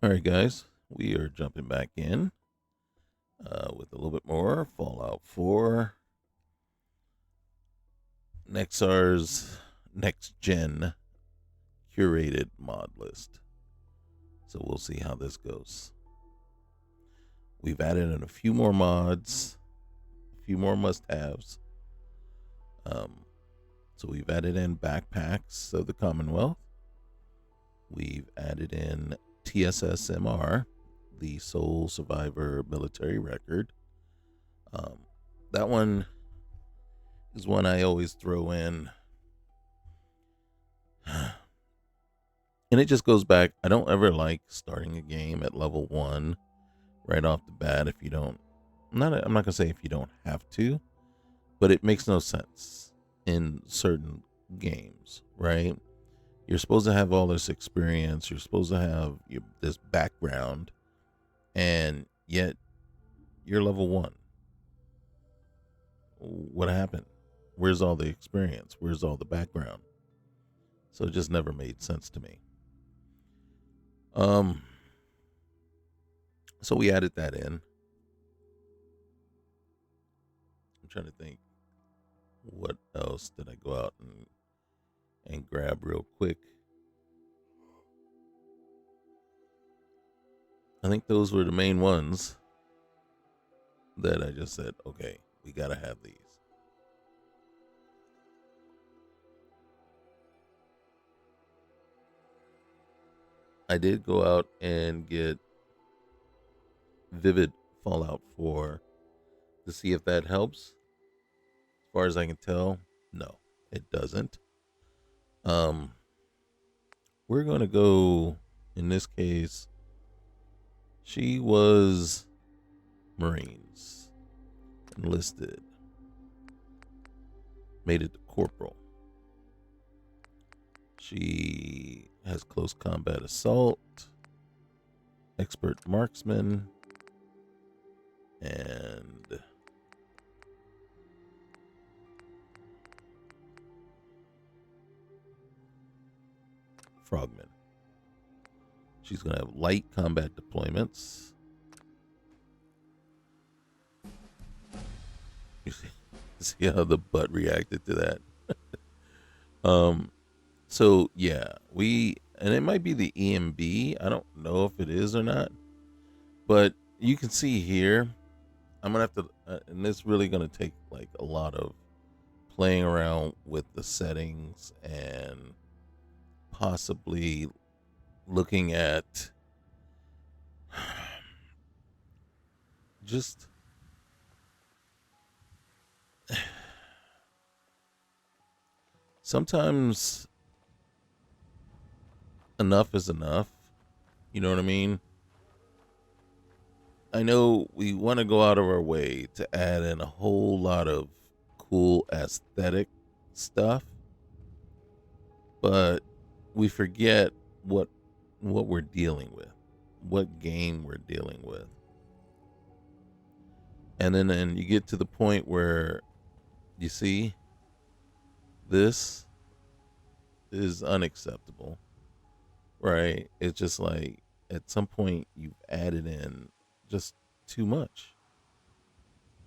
All right, guys, we are jumping back in with a little bit more Fallout 4, Nexar's next gen curated mod list. So we'll see how this goes. We've added in a few more mods, a few more must haves. So we've added in backpacks of the Commonwealth. We've added in TSSMR, the Sole Survivor Military Record. That one is one I always throw in. And it just goes back. I don't ever like starting a game at level 1 right off the bat if you don't. I'm not going to say if you don't have to, but it makes no sense in certain games, right? You're supposed to have all this experience. You're supposed to have this background, and yet you're level 1. What happened? Where's all the experience? Where's all the background? So it just never made sense to me. So we added that in. I'm trying to think, what else did I go out and grab real quick? I think those were the main ones that I just said, okay, we gotta have these. I did go out and get Vivid Fallout 4 to see if that helps. As far as I can tell, no, it doesn't. We're gonna go, in this case, she was Marines, enlisted, made it to corporal. She has close combat assault, expert marksman, and frogman. She's going to have light combat deployments. You see how the butt reacted to that. So yeah, and it might be the ENB. I don't know if it is or not, but you can see here, I'm gonna have to, and it's really gonna take like a lot of playing around with the settings and possibly looking at just sometimes enough is enough. You know what I mean? I know we want to go out of our way to add in a whole lot of cool aesthetic stuff, but we forget what we're dealing with, what game we're dealing with. And then you get to the point where you see this is unacceptable, right? It's just like at some point you've added in just too much.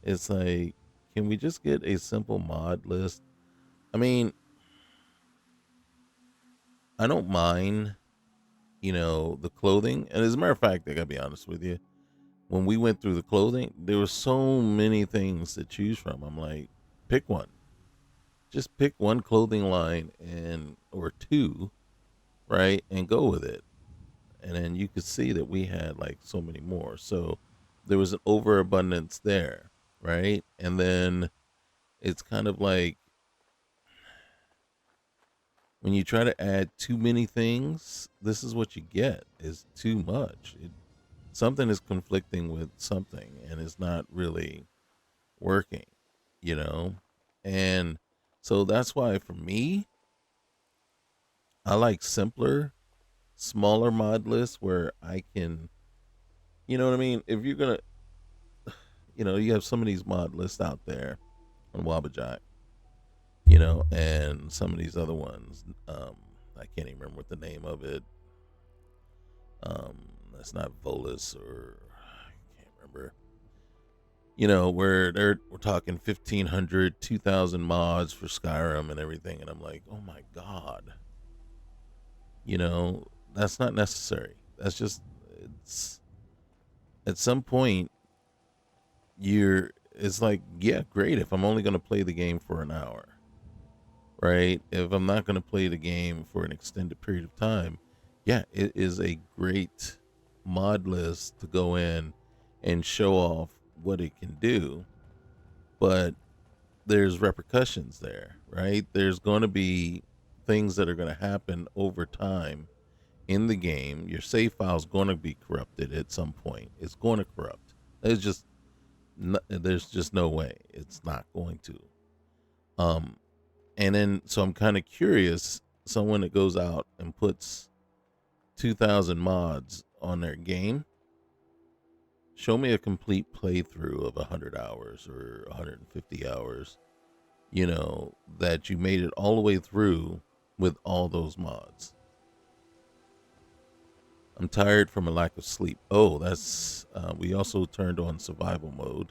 It's like, can we just get a simple mod list? I mean, I don't mind, the clothing. And as a matter of fact, I gotta be honest with you, when we went through the clothing, there were so many things to choose from. I'm like, pick one. Just pick one clothing line or two, right? And go with it. And then you could see that we had like so many more. So there was an overabundance there, right? And then it's kind of like when you try to add too many things, this is what you get, is too much. Something is conflicting with something and it's not really working, you know? And so that's why for me, I like simpler, smaller mod lists where I can, you know what I mean? If you're going to, you have some of these mod lists out there on Wabbajack, and some of these other ones. I can't even remember what the name of it. it's not Volus, or I can't remember. You know, where we're talking 1,500, 2,000 mods for Skyrim and everything, and I'm like, oh my god, you know, that's not necessary. That's just, it's at some point it's like, yeah, great if I'm only going to play the game for an hour, right? If I'm not going to play the game for an extended period of time, yeah, it is a great mod list to go in and show off what it can do. But there's repercussions there, right? There's going to be things that are going to happen over time in the game. Your save file is going to be corrupted at some point. It's going to corrupt. There's just no way it's not going to. And then so I'm kind of curious. Someone that goes out and puts 2,000 mods on their game, show me a complete playthrough of 100 hours or 150 hours, you know, that you made it all the way through with all those mods. I'm tired from a lack of sleep. Oh, that's, we also turned on survival mode.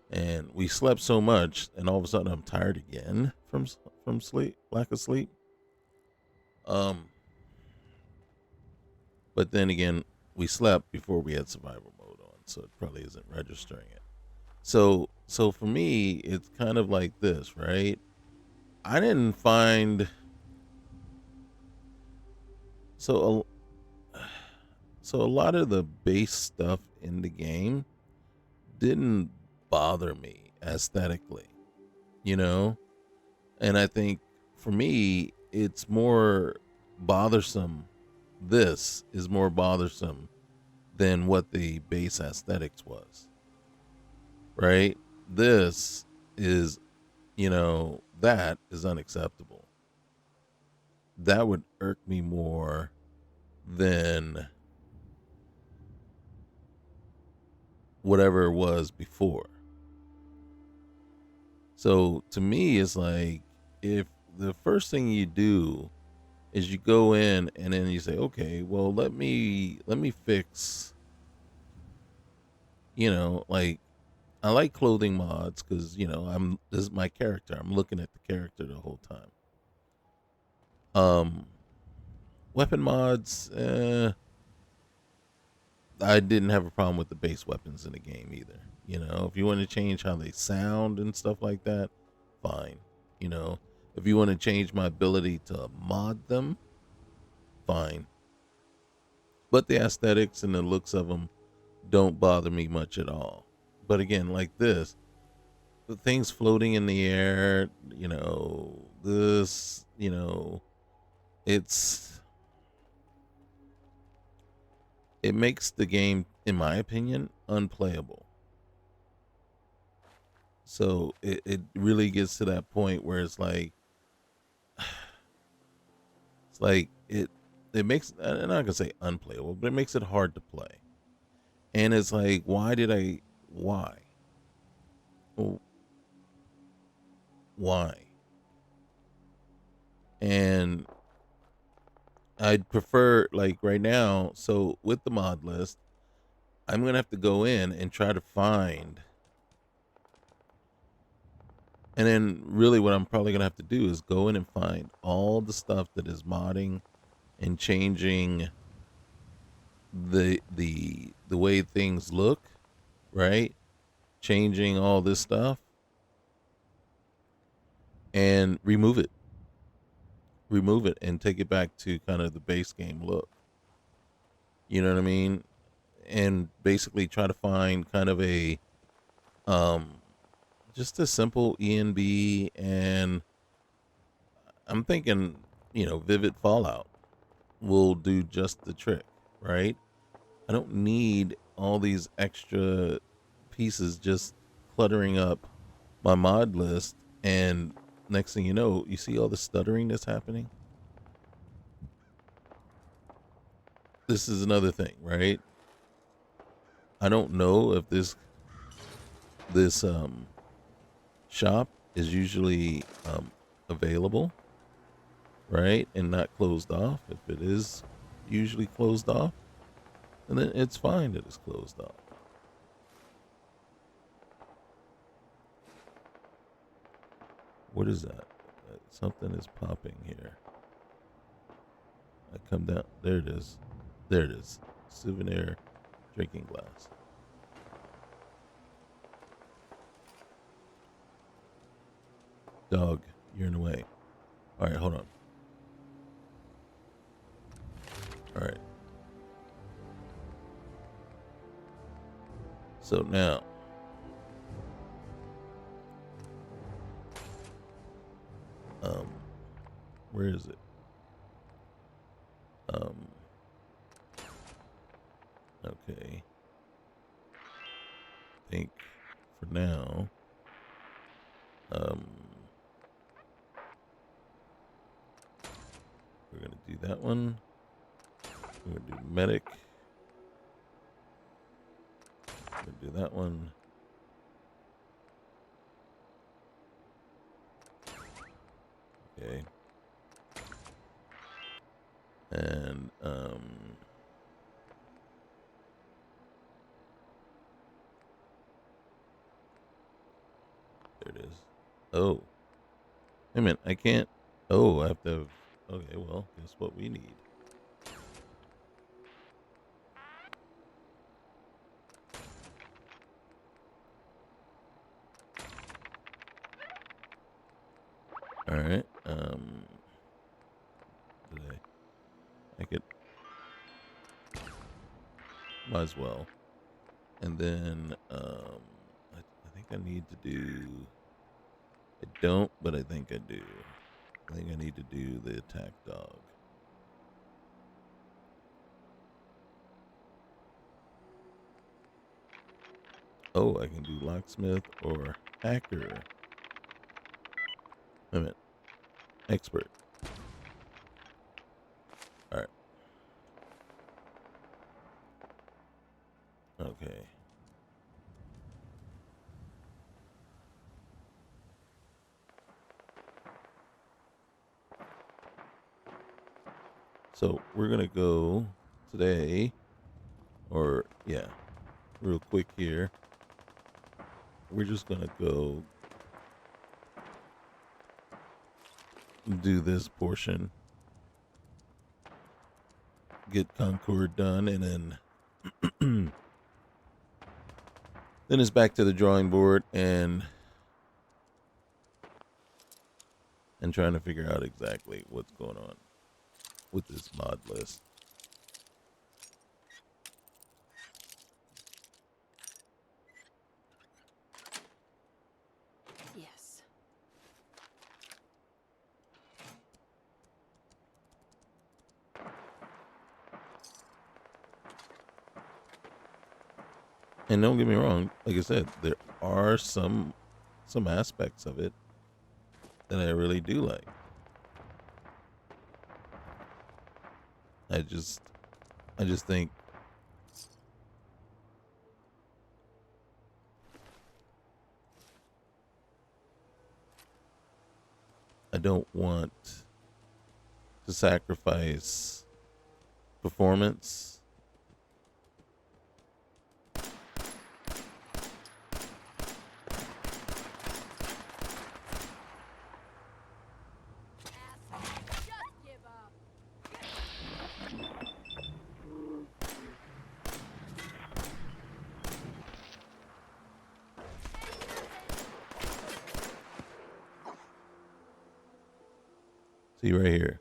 And we slept so much, and all of a sudden I'm tired again from sleep, lack of sleep. But then again, we slept before we had survival mode on, so it probably isn't registering it. So for me, it's kind of like this, right? I didn't find so a lot of the base stuff in the game didn't bother me aesthetically, you know? And I think for me, it's more bothersome. This is more bothersome than what the base aesthetics was, right? This is, you know, that is unacceptable. That would irk me more than whatever it was before. So to me, it's like, if the first thing you do is you go in and then you say, okay, well, let me fix, you know, like, I like clothing mods because, you know, this is my character. I'm looking at the character the whole time. Weapon mods, I didn't have a problem with the base weapons in the game either. You know, if you want to change how they sound and stuff like that, fine. You know, if you want to change my ability to mod them, fine. But the aesthetics and the looks of them don't bother me much at all. But again, like this, the things floating in the air, you know, this, you know, it makes the game, in my opinion, unplayable. So it really gets to that point where it's like it makes, I'm not gonna say unplayable, but it makes it hard to play. And it's like, why? Well, why? And I'd prefer, like, right now, so with the mod list, I'm gonna have to go in and try to find, and then really what I'm probably gonna have to do is go in and find all the stuff that is modding and changing the way things look, right? Changing all this stuff and remove it and take it back to kind of the base game look. You know what I mean? And basically try to find kind of a um just a simple ENB, and I'm thinking, you know, Vivid Fallout will do just the trick, right? I don't need all these extra pieces just cluttering up my mod list, and next thing you know, you see all the stuttering that's happening. This is another thing, right? I don't know if this shop is usually available, right, and not closed off. If it is usually closed off, And then it's fine that it's closed off. What is that? Something is popping here. I come down. There it is. There it is. Souvenir drinking glass. Dog, you're in the way. All right, hold on. All right. So now, where is it? Okay. I think for now, we're gonna do that one. We're gonna do medic. We're gonna do that one. Okay. And there it is. Oh. Wait a minute, I can't. Oh, I have to have. Okay, well, guess what we need? All right. I could. Might as well. And then I think I need to do. I don't, but I think I do. I think I need to do the attack dog. Oh, I can do locksmith or hacker. Wait a minute. Expert. All right. Okay. So we're going to go today, or yeah, real quick here. We're just going to go do this portion, get Concord done, and then then it's back to the drawing board and trying to figure out exactly what's going on with this mod list. Yes. And don't get me wrong, like I said, there are some aspects of it that I really do like. I just think I don't want to sacrifice performance See right here.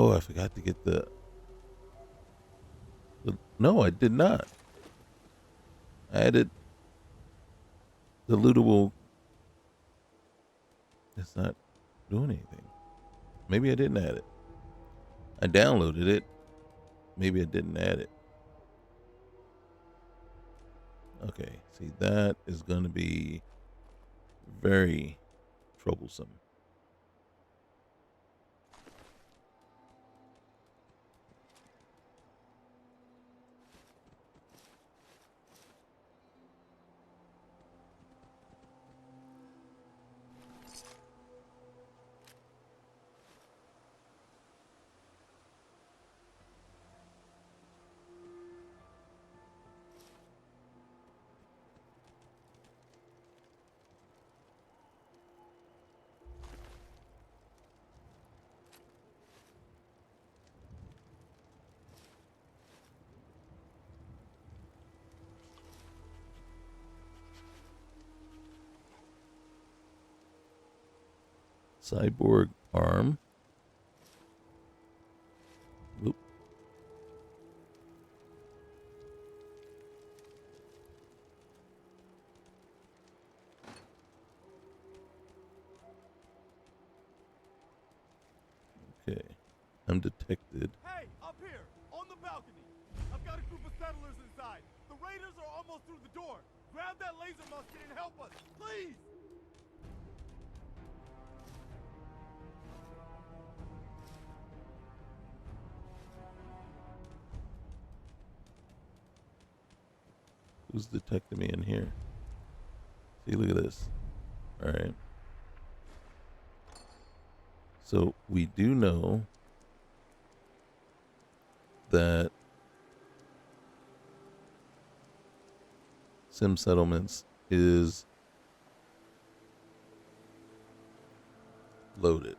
Oh, I forgot to get the no, I did not. I added the lootable. It's not doing anything. Maybe I didn't add it. I downloaded it, maybe I didn't add it. Okay, see, that is going to be very troublesome. Cyborg arm. Oop. Okay, I'm detected. Hey, up here, on the balcony. I've got a group of settlers inside. The raiders are almost through the door. Grab that laser musket and help us, please! Who's detecting me in here? See, look at this. All right. So we do know that Sim Settlements is loaded.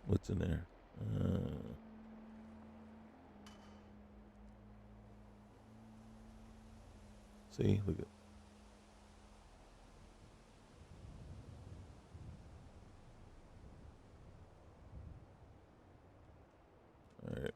What's in there? See, look at. All right.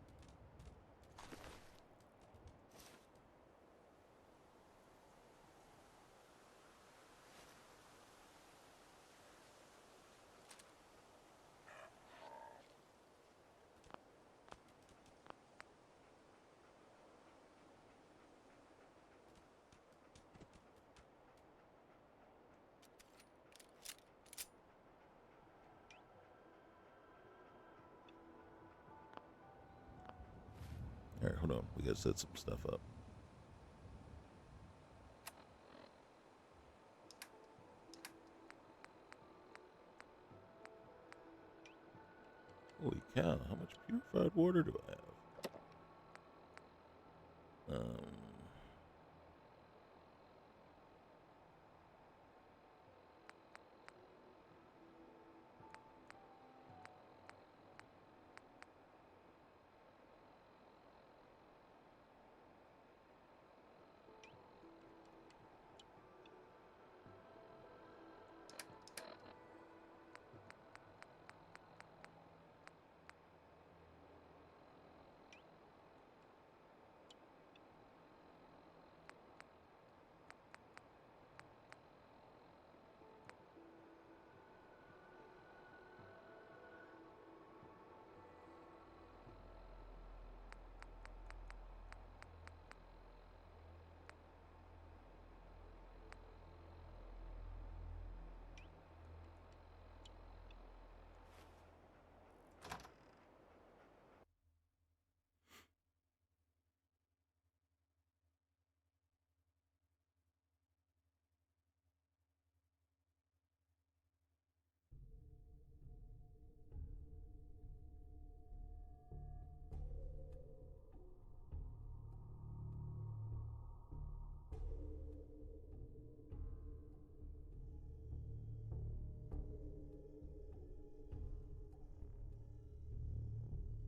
All right, hold on. We gotta set some stuff up. Holy cow! How much purified water do I have?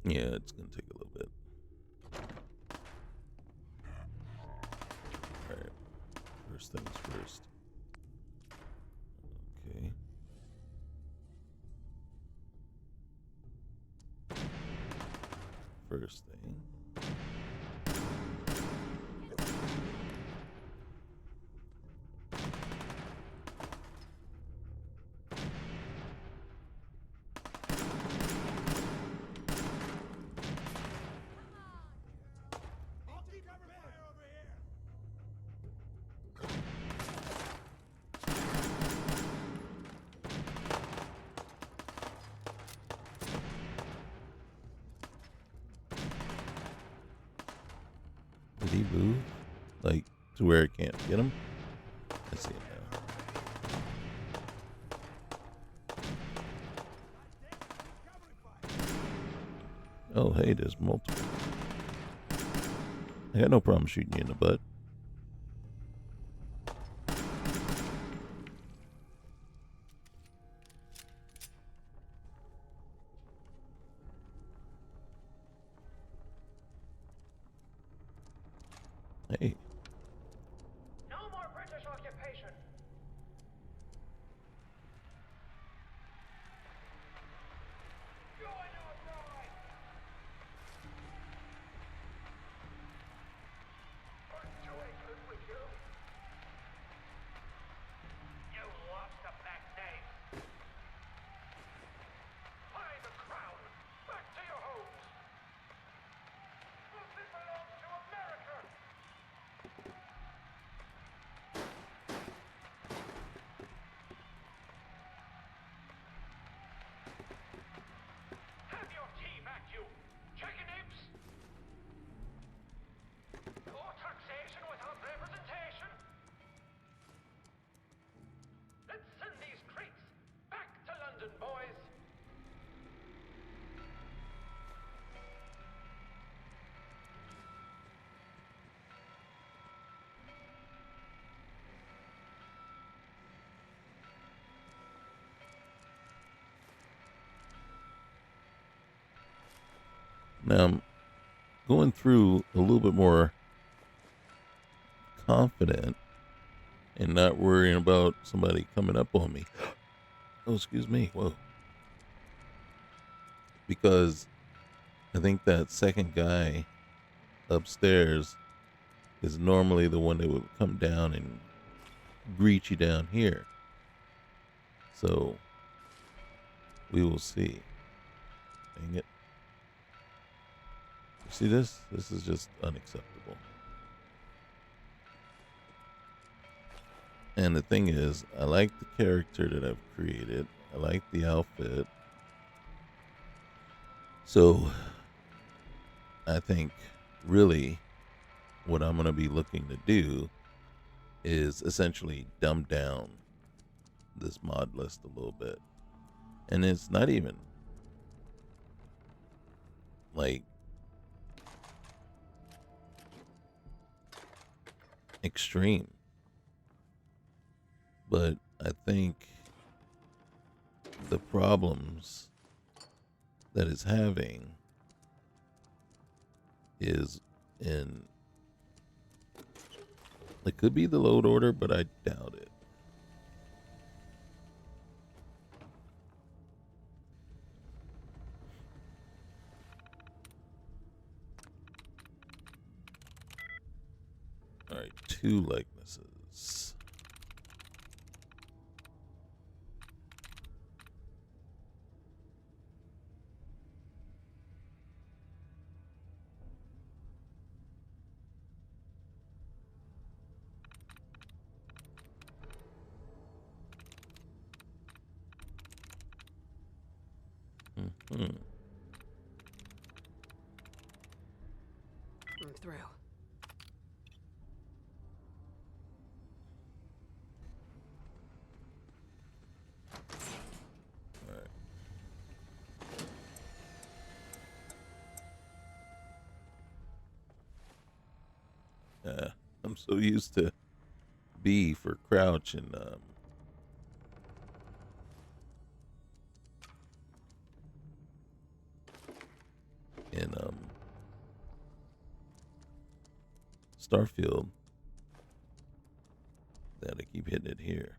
Yeah, it's gonna take a little bit. All right. First things first. Okay. First thing. I'll keep cover fire over here. Did he move? Like, to where it can't get him? I see it now. Oh, hey, there's multiple. I got no problem shooting you in the butt. Hey. No more British occupation. Going outside. Aren't you good with you? You lost the back name. Buy the crown. Back to your homes. This belongs to America. Have your tea back, you chicken imps! More taxation without representation! Let's send these creeps back to London, boys! Now I'm going through a little bit more confident and not worrying about somebody coming up on me. Oh, excuse me. Whoa. Because I think that second guy upstairs is normally the one that would come down and greet you down here. So we will see. Dang it. You see this? This is just unacceptable. And the thing is, I like the character that I've created. I like the outfit. So I think really what I'm going to be looking to do is essentially dumb down this mod list a little bit. And it's not even like extreme. But I think the problems that it's having is in, it could be the load order, but I doubt it. All right, 2 likenesses. Mm-hmm. I'm through. All right. I'm so used to B for crouch and in Starfield that I keep hitting it here.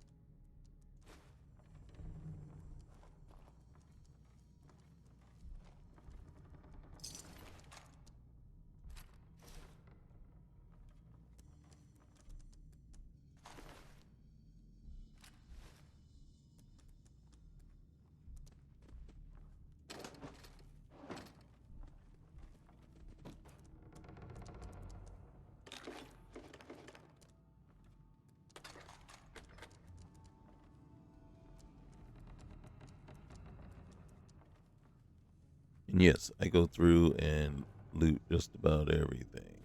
And yes, I go through and loot just about everything.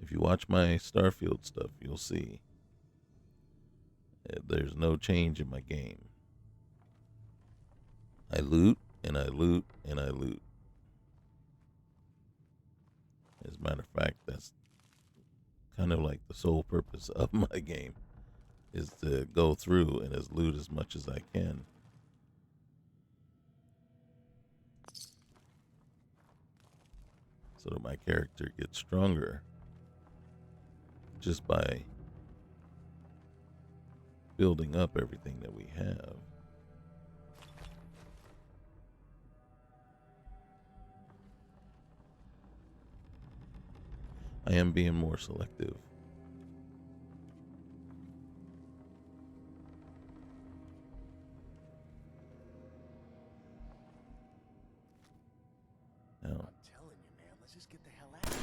If you watch my Starfield stuff, you'll see there's no change in my game. I loot and I loot and I loot. As a matter of fact, that's kind of like the sole purpose of my game, is to go through and loot as much as I can. So that my character gets stronger just by building up everything that we have. I am being more selective. Now, I'm telling you, man, let's just get the hell out of here.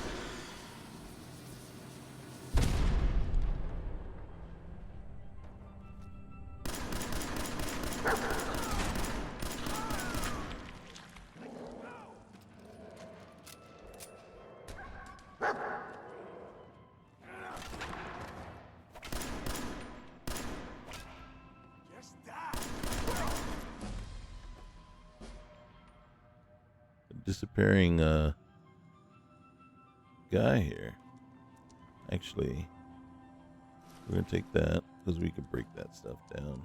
Just die. disappearing guy here. Actually, we're gonna take that because we can break that stuff down.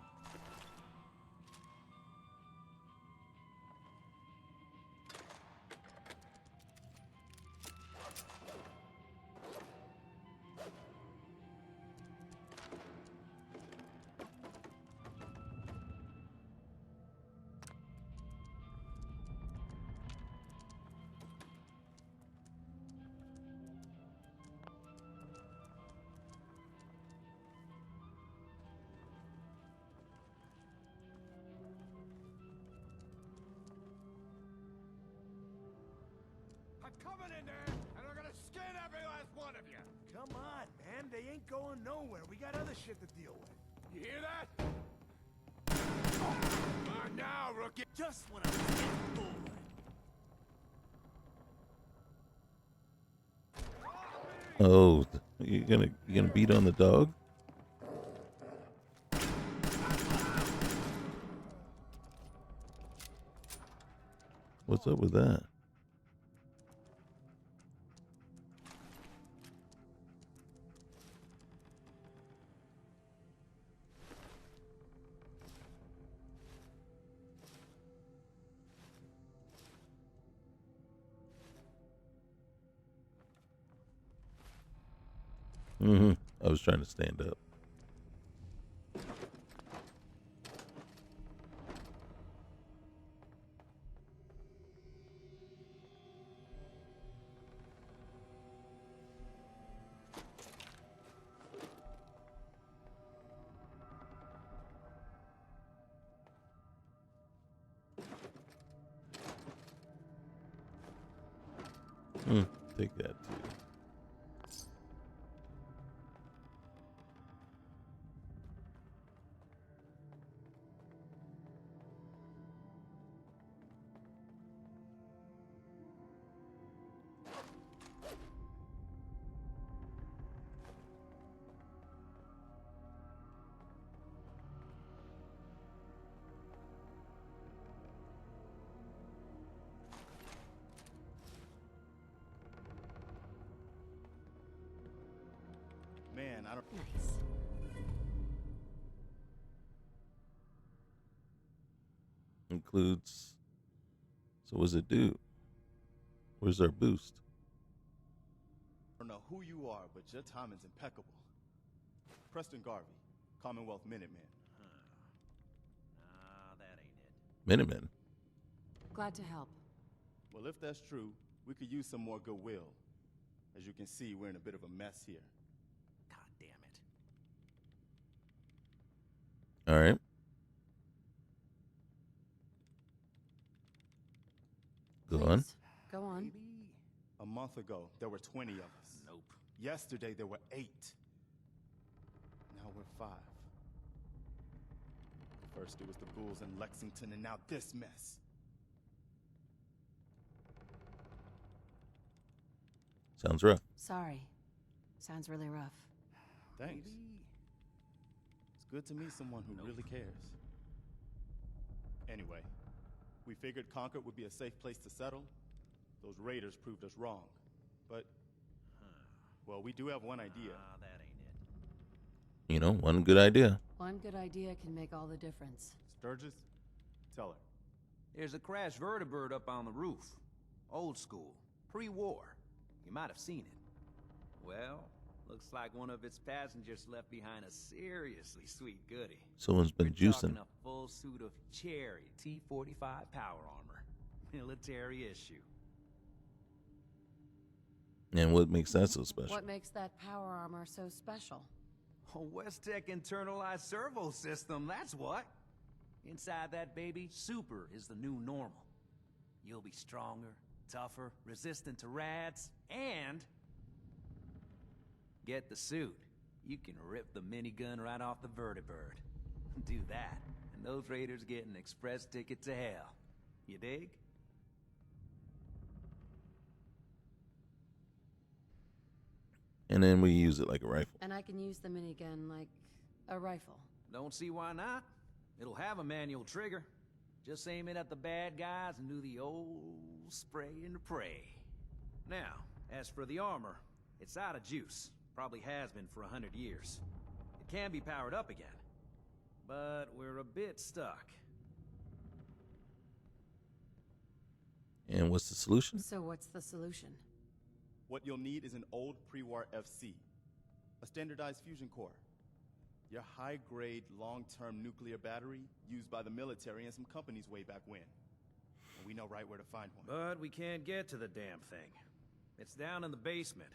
I'm coming in there, and I'm gonna skin every last one of you. Come on, man. They ain't going nowhere. We got other shit to deal with. You hear that? Come on now, rookie. Just when I was getting bored. Oh, you gonna beat on the dog? What's up with that? I was trying to stand up. Take that too. Man, I don't. Nice. Includes. So what does it do? Where's our boost? I don't know who you are, but your timing's impeccable. Preston Garvey, Commonwealth Minuteman. That ain't it. Minutemen. Glad to help. Well, if that's true, we could use some more goodwill. As you can see, we're in a bit of a mess here. God damn it. All right. Go on. Please, go on. Maybe a month ago, there were 20 of us. Nope. Yesterday, there were 8. Now we're 5. First it was the ghouls in Lexington, and now this mess. Sounds rough. Sorry. Sounds really rough. Thanks. It's good to meet someone who really cares. Anyway, we figured Concord would be a safe place to settle. Those raiders proved us wrong. But, well, we do have one idea. That ain't it. You know, one good idea. One good idea can make all the difference. Sturgis, tell her. There's a crashed vertibird up on the roof. Old school. Pre-war. You might have seen it. Well, looks like one of its passengers left behind a seriously sweet goodie. Someone's been We're juicing. talking a full suit of cherry T-45 power armor. Military issue. And what makes that so special? What makes that power armor so special? A West-Tech internalized servo system, that's what. Inside that baby, super is the new normal. You'll be stronger, tougher, resistant to rads, and get the suit. You can rip the minigun right off the vertibird. Do that, and those raiders get an express ticket to hell. You dig? And then we use it like a rifle. And I can use the minigun like a rifle. Don't see why not. It'll have a manual trigger. Just aim it at the bad guys and do the old spray and pray. Now, as for the armor, it's out of juice. Probably has been for 100 years. It can be powered up again. But we're a bit stuck. And what's the solution? So what's the solution? What you'll need is an old pre-war FC, a standardized fusion core, your high-grade, long-term nuclear battery used by the military and some companies way back when. And we know right where to find one. But we can't get to the damn thing. It's down in the basement,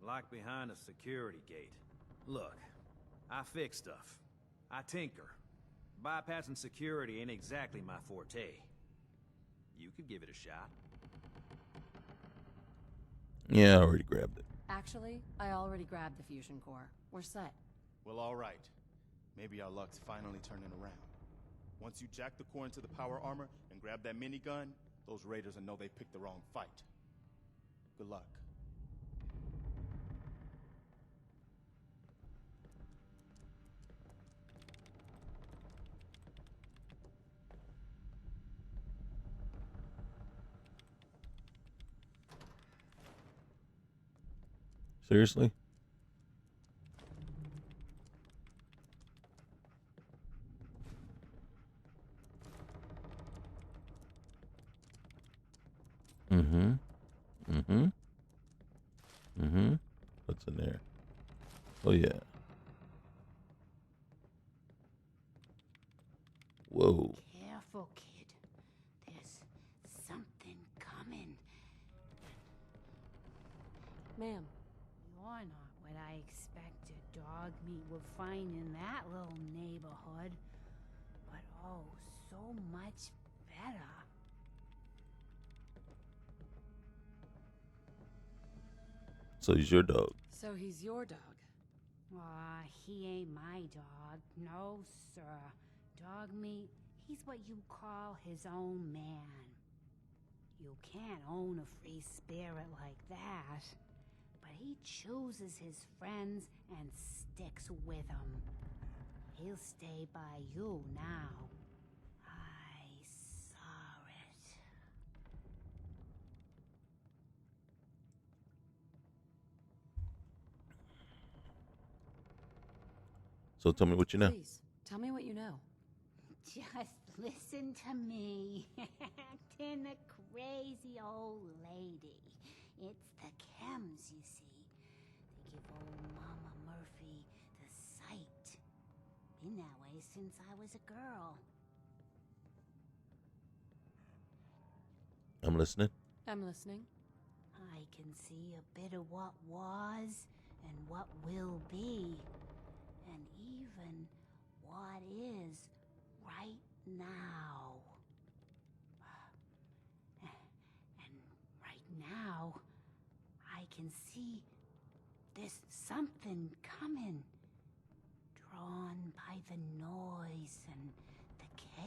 locked behind a security gate. Look, I fix stuff. I tinker. Bypassing security ain't exactly my forte. You could give it a shot. Yeah, I already grabbed it. Actually, I already grabbed the fusion core. We're set. Well, all right. Maybe our luck's finally turning around. Once you jack the core into the power armor and grab that minigun, those raiders will know they picked the wrong fight. Good luck. Seriously? Mm-hmm. Mm-hmm. Mm-hmm. What's in there? Oh, yeah. Whoa. Careful, kid. There's something coming. Ma'am, You're not what I expected dog meat would find in that little neighborhood. But oh, so much better. So he's your dog. so he's your dog. Aw, he ain't my dog. No, sir. Dog meat, he's what you call his own man. You can't own a free spirit like that. But he chooses his friends and sticks with them. He'll stay by you now. I saw it. So tell me what you know. Please, tell me what you know. Just listen to me, acting a crazy old lady. It's the chems, you see. They give old Mama Murphy the sight. Been that way since I was a girl. I'm listening. I'm listening. I can see a bit of what was and what will be, and even what is right now. And right now, I can see there's something coming, drawn by the noise and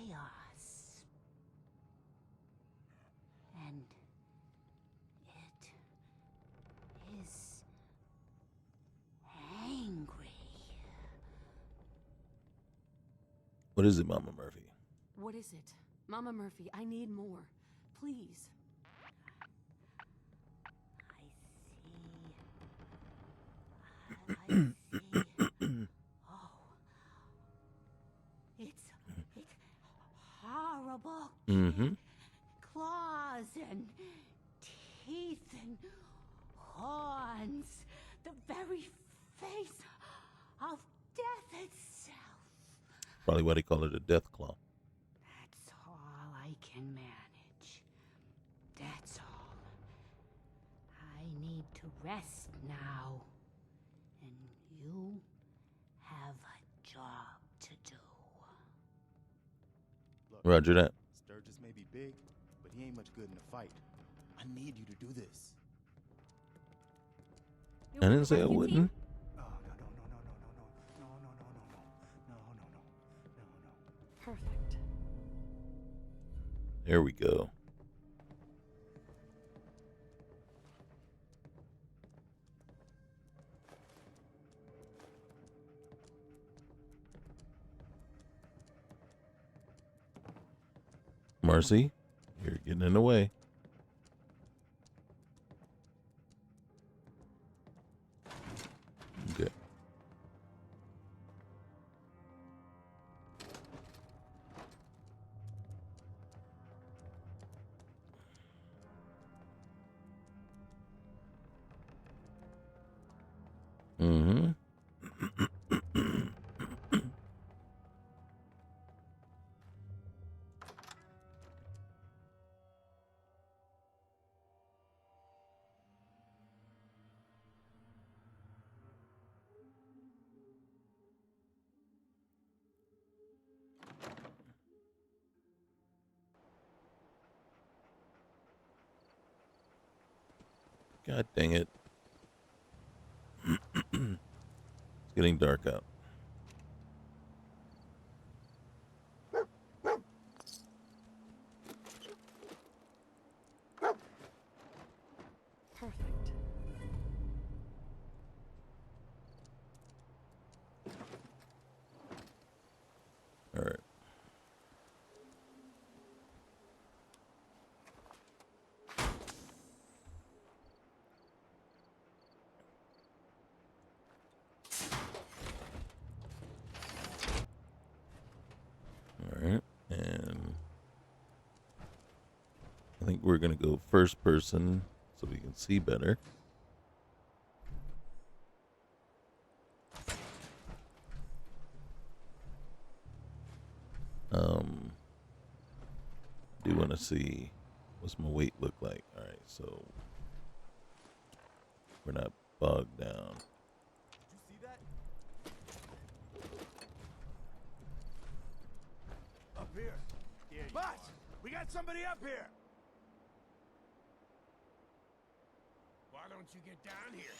chaos. And it is angry. What is it, Mama Murphy? What is it? Mama Murphy, I need more. Please. I see. Oh. It's horrible. Mm-hmm. Claws and teeth and horns. The very face of death itself. Probably why they call it a death claw. That's all I can manage. That's all. I need to rest now. And you have a job to do. Look, Roger that. Sturgis may be big, but he ain't much good in a fight. I need you to do this. I didn't say I wouldn't. Oh, no. Perfect. There we go. Marcy, you're getting in the way. Okay. Mm-hmm. God dang it. It's getting dark out. Perfect. All right. All right. And I think we're going to go first person so we can see better. Do want to see what's my weight look like. All right, so we're not bogged down. You see that? Up here. But we got somebody up here. Why don't you get down here?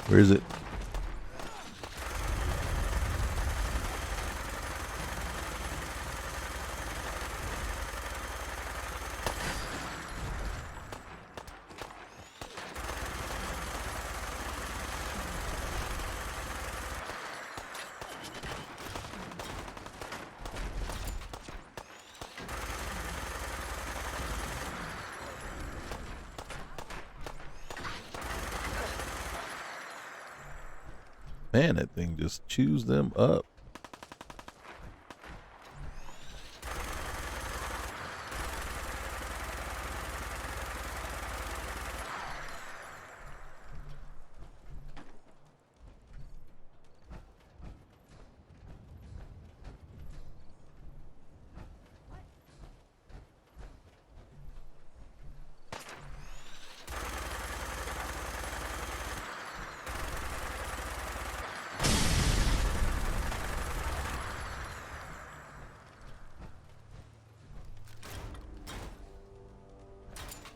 Where is it? Man, that thing just chews them up.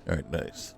All right, nice.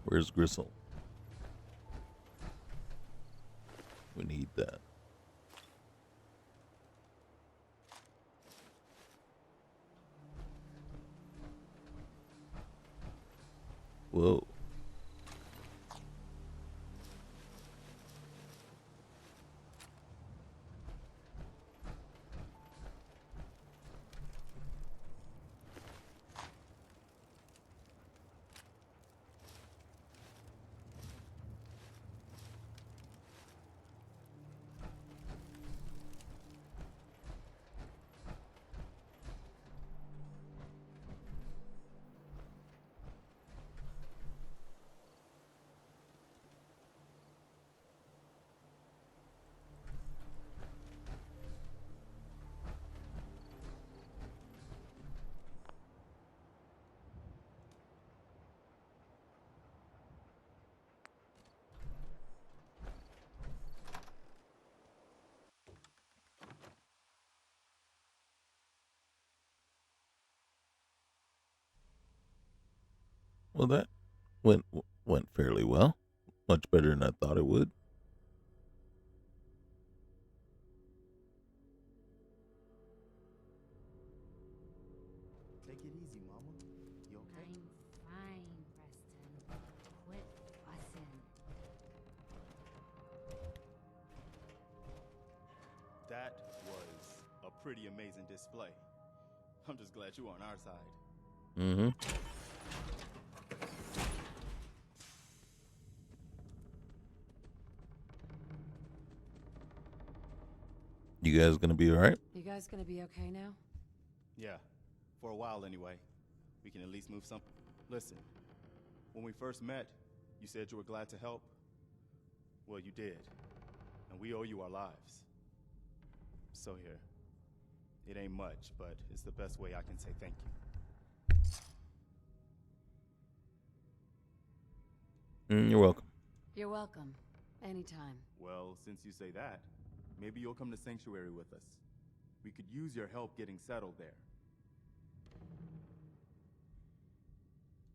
Where's Gristle? We need that. Whoa. Well, that went fairly well. Much better than I thought it would. Take it easy, Mama. You okay? I'm fine, Preston. Quit fussing. That was a pretty amazing display. I'm just glad you're on our side. Mm-hmm. You guys gonna be all right? You guys gonna be okay now? Yeah, for a while anyway. We can at least move some. Listen, when we first met, you said you were glad to help. Well, you did. And we owe you our lives. So here. It ain't much, but it's the best way I can say thank you. You're welcome. You're welcome. Anytime. Well, since you say that, maybe you'll come to Sanctuary with us. We could use your help getting settled there.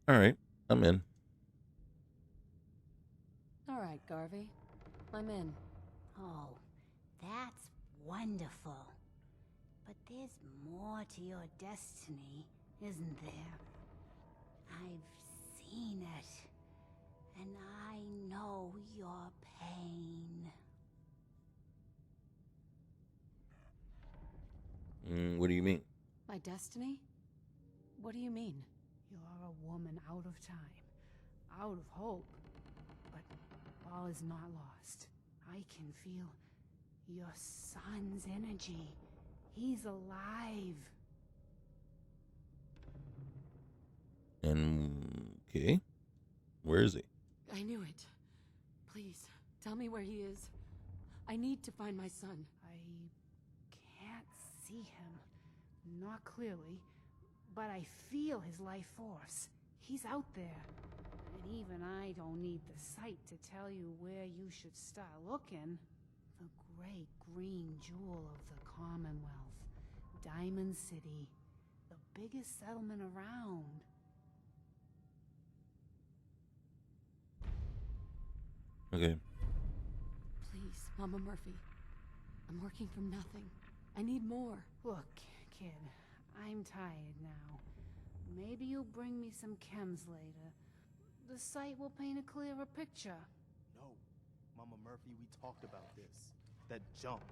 All right, I'm in. All right, Garvey. I'm in. Oh, that's wonderful. But there's more to your destiny, isn't there? I've seen it. and I know your pain. What do you mean? My destiny? What do you mean? You're a woman out of time, out of hope. But all is not lost. I can feel your son's energy. He's alive. And okay, where is he? I knew it. Please, tell me where he is. I need to find my son. I can't see him. Not clearly. But I feel his life force. He's out there. And even I don't need the sight to tell you where you should start looking. The great green jewel of the Commonwealth. Diamond City. The biggest settlement around. Okay. Please, Mama Murphy. I'm working from nothing. I need more. Look, kid. I'm tired now. Maybe you'll bring me some chems later. The site will paint a clearer picture. No, Mama Murphy, we talked about this. That junk.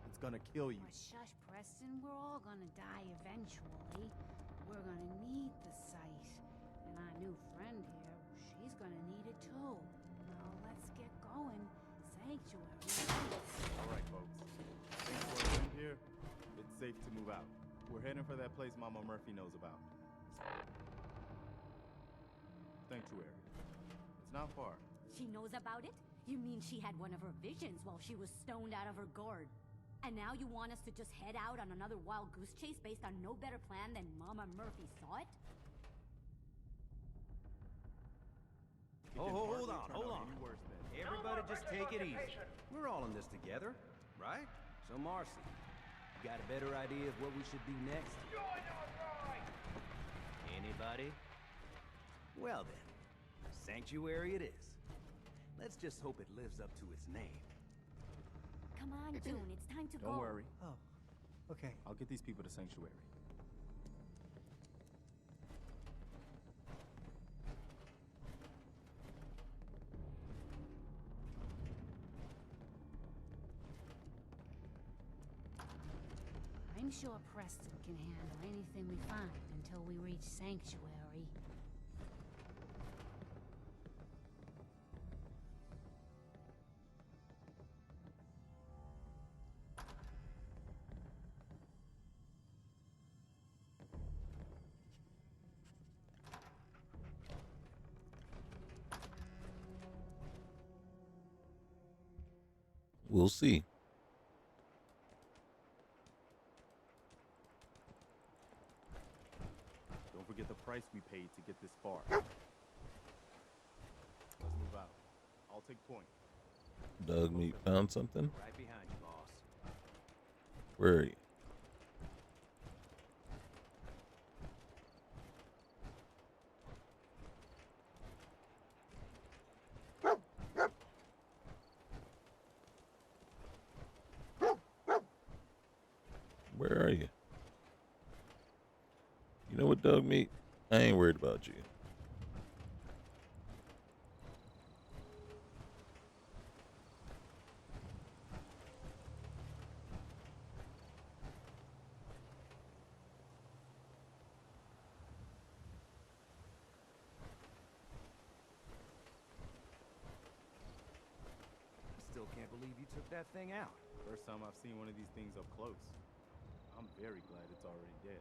It's gonna kill you. But shush, Preston. We're all gonna die eventually. We're gonna need the site. And our new friend here, she's gonna need it too. Now let's get going. Sanctuary. All right, folks. Thanks for being here. It's safe to move out. We're heading for that place Mama Murphy knows about. Sanctuary. It's not far. She knows about it? You mean she had one of her visions while she was stoned out of her gourd? And now you want us to just head out on another wild goose chase based on no better plan than Mama Murphy saw it? Oh, hold on. Everybody just take it easy. We're all in this together, right? So Marcy, you got a better idea of what we should do next? Anybody? Well then, Sanctuary it is. Let's just hope it lives up to its name. Come on, June, it's time to go. Don't worry. Oh, okay. I'll get these people to Sanctuary. I'm sure Preston can handle anything we find until we reach Sanctuary. We'll see. Don't forget the price we paid to get this far. Let's move out. I'll take point. Dog meat found something? Right behind you, boss. Where are you? Where are you? You know what, dog meat? I ain't worried about you. Still can't believe you took that thing out. First time I've seen one of these things up close. I'm very glad it's already dead.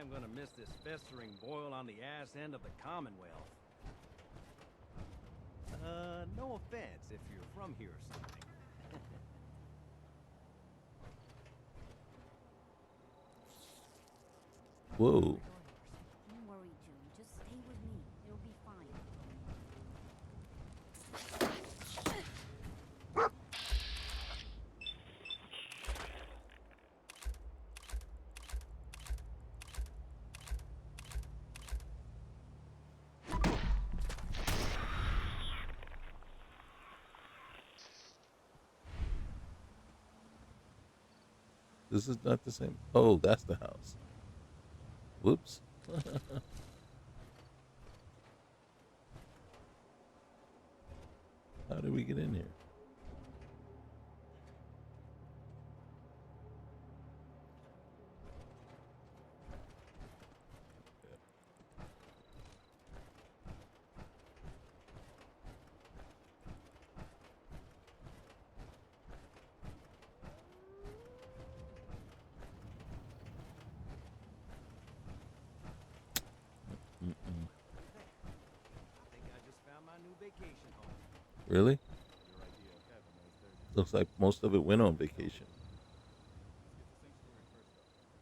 am gonna miss this festering boil on the ass end of the Commonwealth. No offense if you're from here or something. Whoa. Don't worry, June. Just stay with me. It'll be fine. This is not the same. Oh, that's the house. Whoops. How did we get in here? Mm-mm. I think I just found my new vacation home. Really? Your idea of heaven is there's Looks like most of it went on vacation. Let's get the sanctuary first up.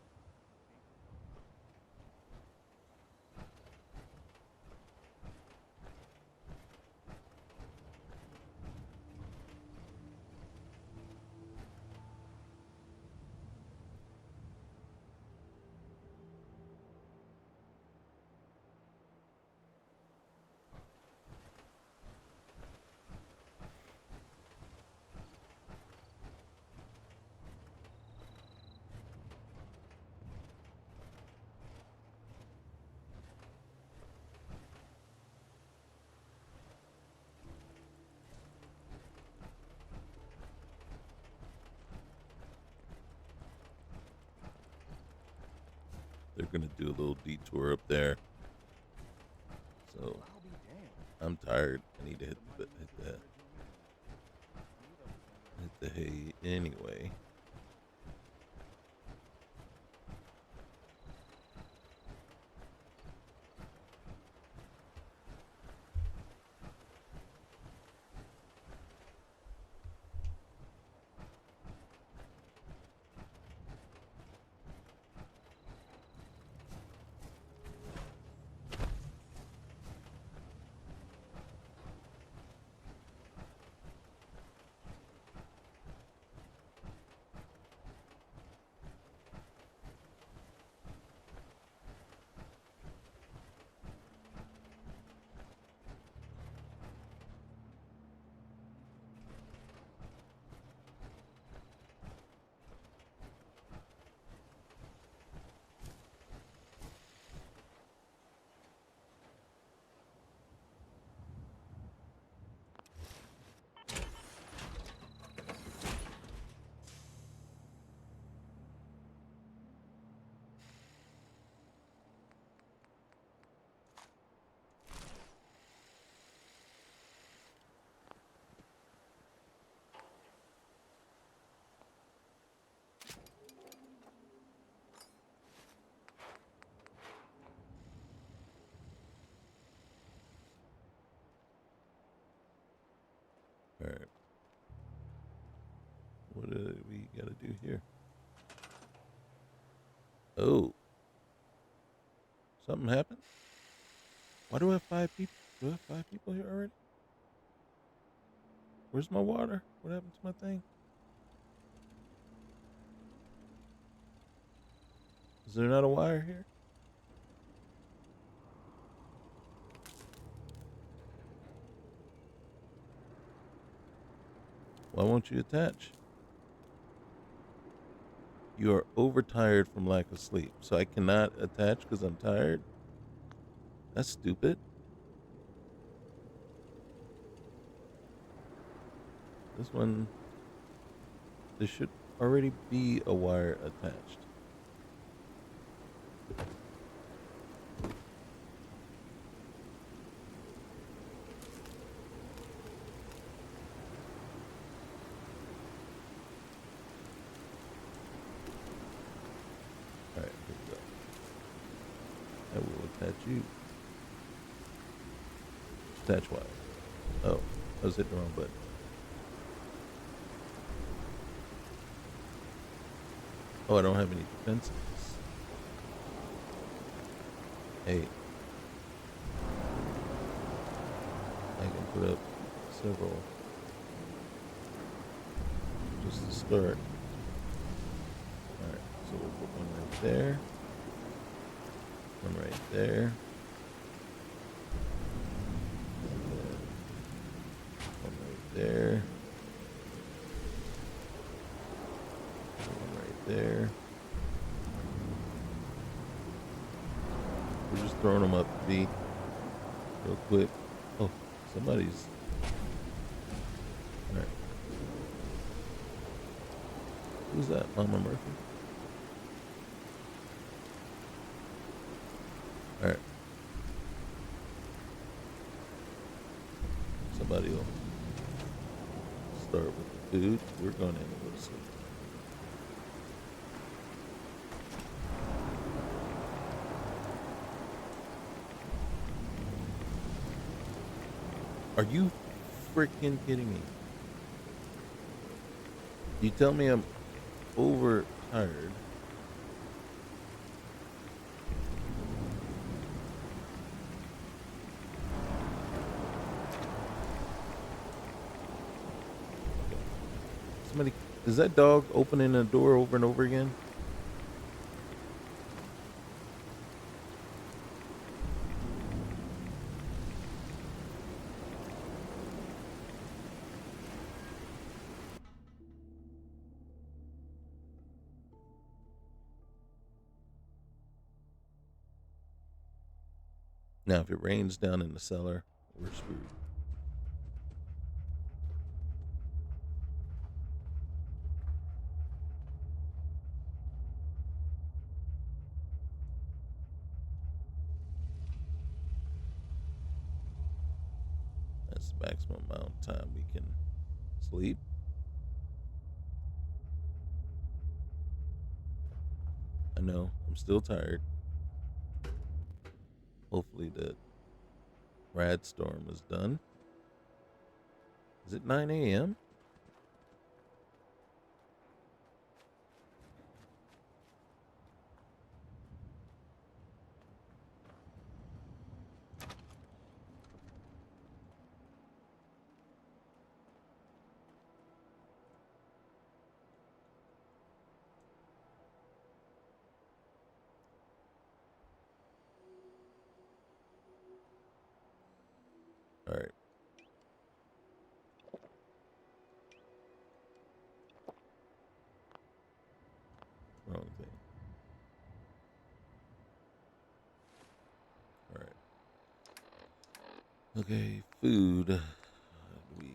They're gonna do a little detour up there. So I'll be damned. I'm tired. I need to hit the hay anyway. All right. What do we gotta do here? Oh, something happened. Why do I have 5 people? Do I have 5 people here already? Where's my water? What happened to my thing? Is there not a wire here? Why won't you attach? You are overtired from lack of sleep, so I cannot attach because I'm tired? That's stupid. This one, there should already be a wire attached. All right, here we go. Shoot. Attach wire. Oh, I was hitting the wrong button. Oh, I don't have any defenses. Hey. I can put up several. Just to start. Alright, so we'll put one right there. One right there. One right there. One right there. We're just throwing them up to be real quick. Oh, somebody's. Alright. Who's that? Mama Murphy? Alright. Somebody will start with the food. We're going in and go to sleep. Are you freaking kidding me? You tell me I'm overtired. Somebody, is that dog opening a door over and over again? Now, if it rains down in the cellar, we're screwed. That's the maximum amount of time we can sleep. I know, I'm still tired. Hopefully the rad storm is done. Is it 9 a.m.? All right. Wrong thing. All right. Okay, food. We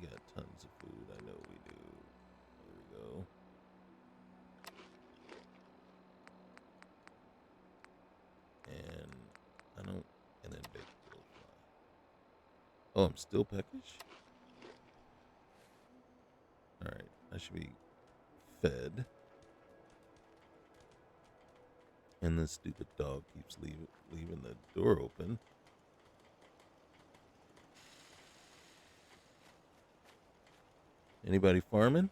got tons of food. I know we do. There we go. And I don't. And then baked fly. Oh, I'm still peckish. All right, I should be fed. And this stupid dog keeps leaving the door open. Anybody farming?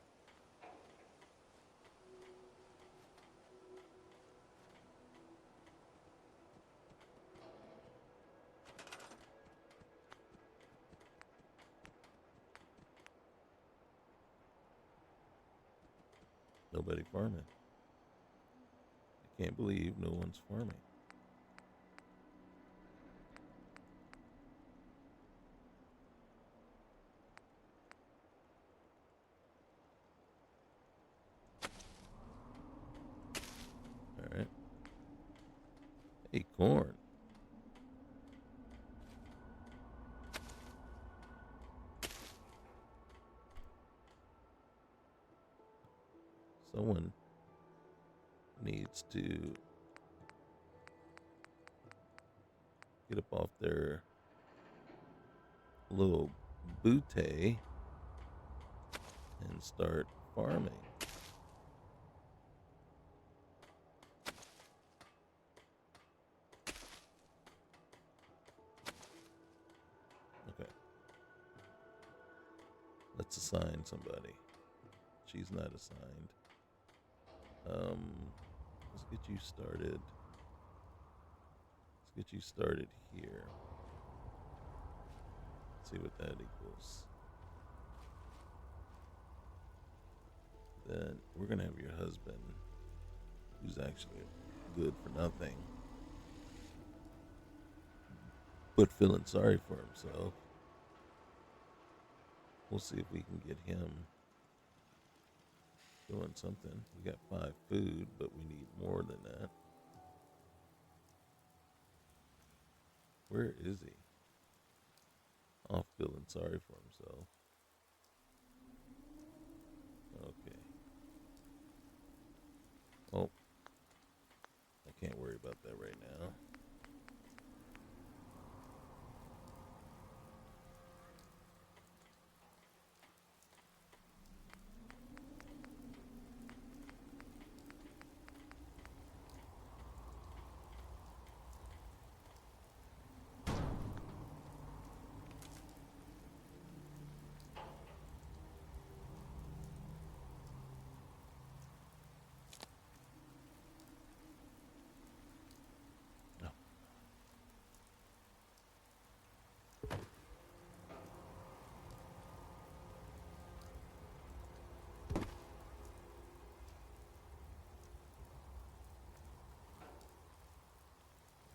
Nobody farming. I can't believe no one's farming. All right. Hey, corn. Someone needs to get up off their little butte and start farming. Let's assign somebody. She's not assigned. Let's get you started. Let's get you started here. See what that equals. Then we're gonna have your husband, who's actually good for nothing, but feeling sorry for himself. We'll see if we can get him doing something. We got 5 food, but we need more than that. Where is he? Off feeling sorry for himself. Okay. Oh, I can't worry about that right now.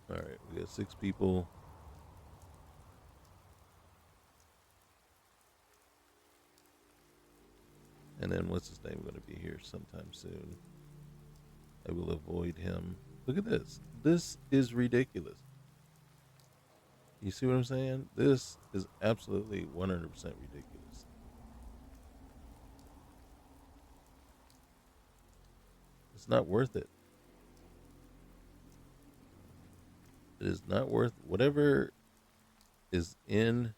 All right, we got 6 people. And then what's his name going to be here sometime soon? I will avoid him. Look at this. This is ridiculous. You see what I'm saying? This is absolutely 100% ridiculous. It's not worth it. It is not worth whatever is in.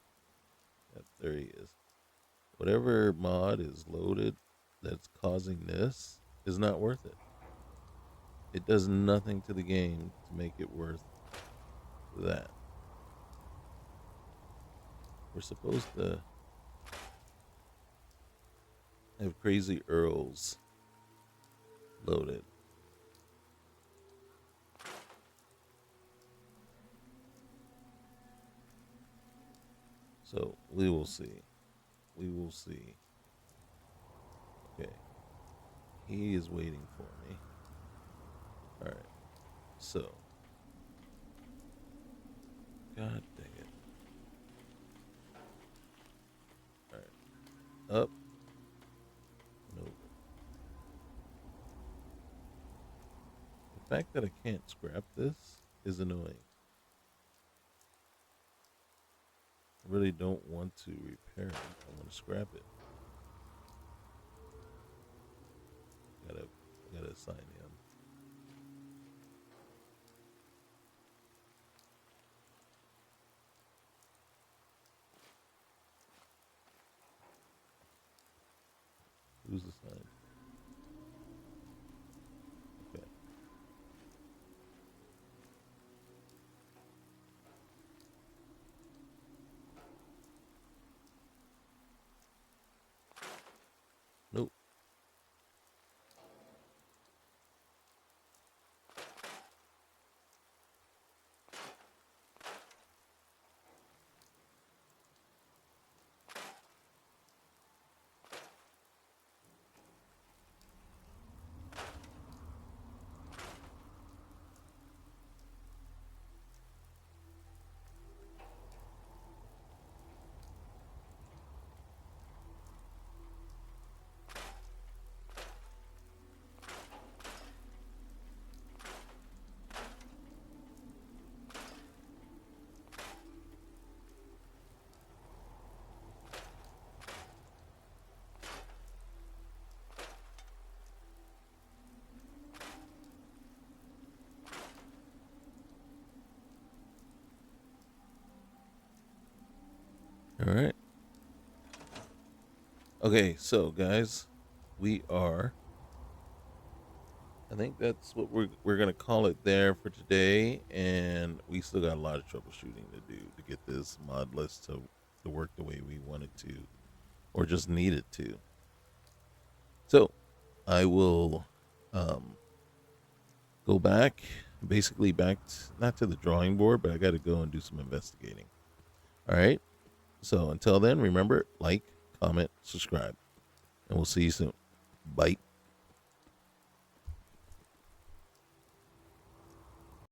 There he is. Whatever mod is loaded that's causing this is not worth it. It does nothing to the game to make it worth that. We're supposed to have crazy Earls loaded. So we will see. We will see. Okay. He is waiting for me. Alright. So. God dang it. Alright. Up. Nope. The fact that I can't scrap this is annoying. I really don't want to repair it. I want to scrap it. Gotta assign him. Who's assigned? Okay. Nope. All right. Okay, so guys, we are. I think that's what we're gonna call it there for today, and we still got a lot of troubleshooting to do to get this mod list to work the way we want it to. or just needed to. So I will go back, basically not to the drawing board, but I got to go and do some investigating. All right. So until then, remember, like, comment, subscribe, and we'll see you soon. Bye.